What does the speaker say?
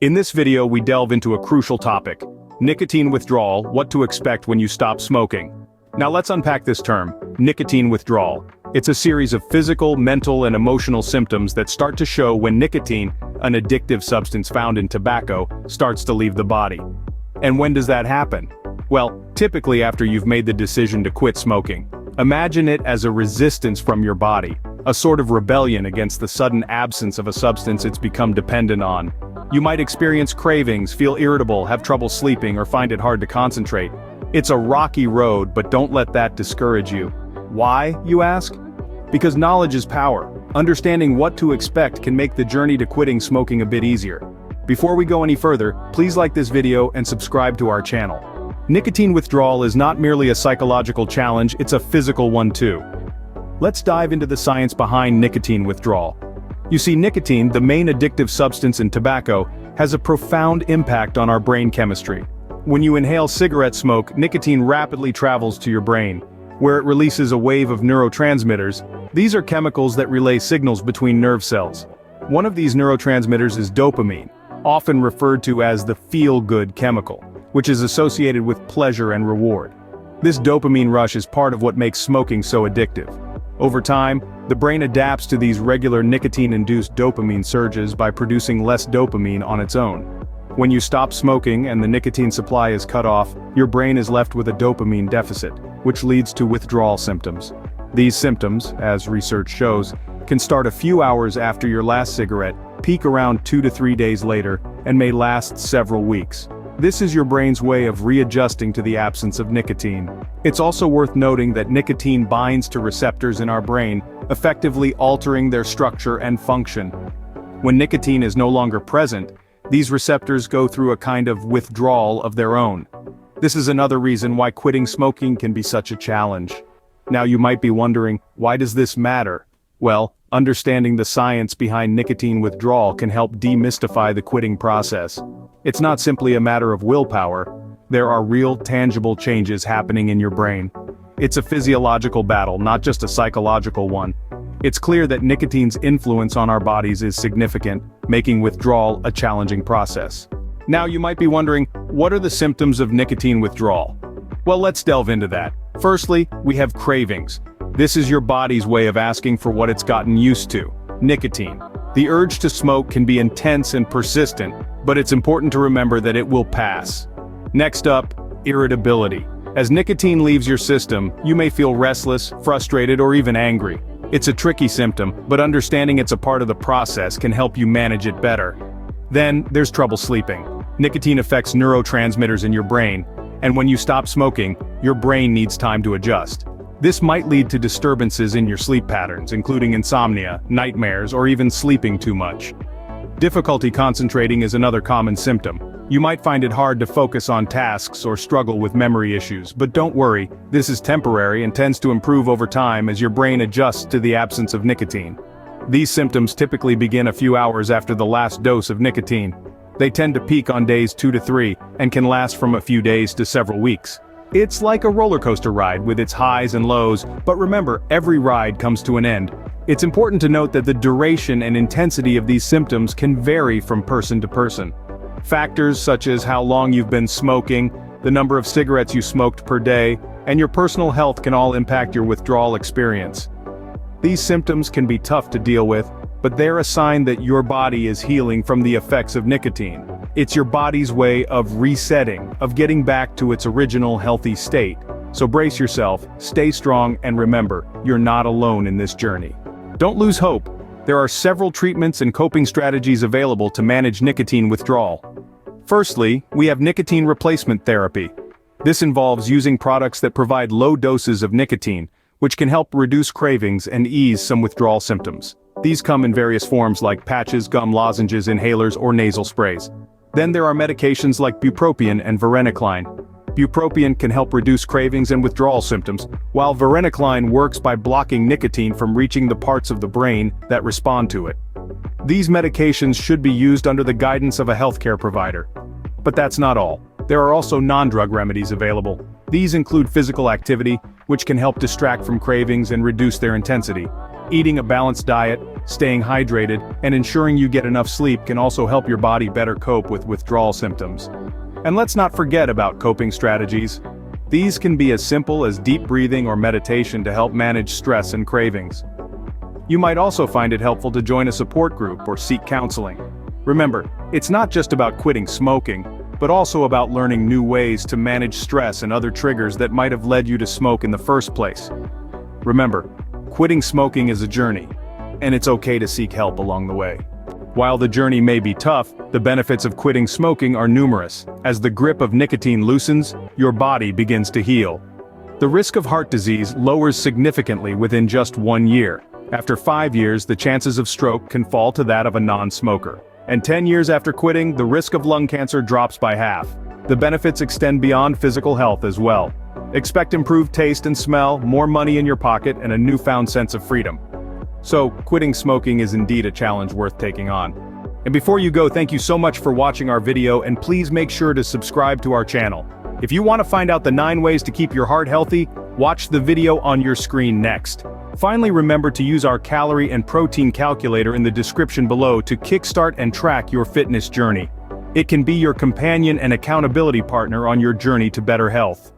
In this video we delve into a crucial topic: nicotine withdrawal, what to expect when you stop smoking. Now let's unpack this term, nicotine withdrawal. It's a series of physical, mental, and emotional symptoms that start to show when nicotine, an addictive substance found in tobacco, starts to leave the body. And when does that happen? Well, typically after you've made the decision to quit smoking. Imagine it as a resistance from your body, a sort of rebellion against the sudden absence of a substance it's become dependent on. You might experience cravings, feel irritable, have trouble sleeping, or find it hard to concentrate. It's a rocky road, but don't let that discourage you. Why, you ask? Because knowledge is power. Understanding what to expect can make the journey to quitting smoking a bit easier. Before we go any further, please like this video and subscribe to our channel. Nicotine withdrawal is not merely a psychological challenge, it's a physical one too. Let's dive into the science behind nicotine withdrawal. You see, nicotine, the main addictive substance in tobacco, has a profound impact on our brain chemistry. When you inhale cigarette smoke, nicotine rapidly travels to your brain, where it releases a wave of neurotransmitters. These are chemicals that relay signals between nerve cells. One of these neurotransmitters is dopamine, often referred to as the feel-good chemical, which is associated with pleasure and reward. This dopamine rush is part of what makes smoking so addictive. Over time, the brain adapts to these regular nicotine-induced dopamine surges by producing less dopamine on its own. When you stop smoking and the nicotine supply is cut off, your brain is left with a dopamine deficit, which leads to withdrawal symptoms. These symptoms, as research shows, can start a few hours after your last cigarette, peak around 2 to 3 days later, and may last several weeks. This is your brain's way of readjusting to the absence of nicotine. It's also worth noting that nicotine binds to receptors in our brain, effectively altering their structure and function. When nicotine is no longer present, these receptors go through a kind of withdrawal of their own. This is another reason why quitting smoking can be such a challenge. Now you might be wondering, why does this matter? Well, understanding the science behind nicotine withdrawal can help demystify the quitting process. It's not simply a matter of willpower. There are real, tangible changes happening in your brain. It's a physiological battle, not just a psychological one. It's clear that nicotine's influence on our bodies is significant, making withdrawal a challenging process. Now you might be wondering, what are the symptoms of nicotine withdrawal? Well, let's delve into that. Firstly, we have cravings. This is your body's way of asking for what it's gotten used to: nicotine. The urge to smoke can be intense and persistent, but it's important to remember that it will pass. Next up, irritability. As nicotine leaves your system, you may feel restless, frustrated, or even angry. It's a tricky symptom, but understanding it's a part of the process can help you manage it better. Then, there's trouble sleeping. Nicotine affects neurotransmitters in your brain, and when you stop smoking, your brain needs time to adjust. This might lead to disturbances in your sleep patterns, including insomnia, nightmares, or even sleeping too much. Difficulty concentrating is another common symptom. You might find it hard to focus on tasks or struggle with memory issues, but don't worry, this is temporary and tends to improve over time as your brain adjusts to the absence of nicotine. These symptoms typically begin a few hours after the last dose of nicotine. They tend to peak on days 2 to 3, and can last from a few days to several weeks. It's like a roller coaster ride with its highs and lows, but remember, every ride comes to an end. It's important to note that the duration and intensity of these symptoms can vary from person to person. Factors such as how long you've been smoking, the number of cigarettes you smoked per day, and your personal health can all impact your withdrawal experience. These symptoms can be tough to deal with, but they're a sign that your body is healing from the effects of nicotine. It's your body's way of resetting, of getting back to its original healthy state. So brace yourself, stay strong, and remember, you're not alone in this journey. Don't lose hope. There are several treatments and coping strategies available to manage nicotine withdrawal. Firstly, we have nicotine replacement therapy. This involves using products that provide low doses of nicotine, which can help reduce cravings and ease some withdrawal symptoms. These come in various forms like patches, gum lozenges, inhalers, or nasal sprays. Then there are medications like bupropion and varenicline. Bupropion can help reduce cravings and withdrawal symptoms, while varenicline works by blocking nicotine from reaching the parts of the brain that respond to it. These medications should be used under the guidance of a healthcare provider. But that's not all. There are also non-drug remedies available. These include physical activity, which can help distract from cravings and reduce their intensity. Eating a balanced diet, staying hydrated, and ensuring you get enough sleep can also help your body better cope with withdrawal symptoms. And let's not forget about coping strategies. These can be as simple as deep breathing or meditation to help manage stress and cravings. You might also find it helpful to join a support group or seek counseling. Remember, it's not just about quitting smoking, but also about learning new ways to manage stress and other triggers that might have led you to smoke in the first place. Remember, quitting smoking is a journey, and it's okay to seek help along the way. While the journey may be tough, the benefits of quitting smoking are numerous. As the grip of nicotine loosens, your body begins to heal. The risk of heart disease lowers significantly within just 1 year. After 5 years, the chances of stroke can fall to that of a non-smoker. And 10 years after quitting, the risk of lung cancer drops by half. The benefits extend beyond physical health as well. Expect improved taste and smell, more money in your pocket, and a newfound sense of freedom. So, quitting smoking is indeed a challenge worth taking on. And before you go, thank you so much for watching our video, and please make sure to subscribe to our channel. If you want to find out the 9 ways to keep your heart healthy, watch the video on your screen next. Finally, remember to use our calorie and protein calculator in the description below to kickstart and track your fitness journey. It can be your companion and accountability partner on your journey to better health.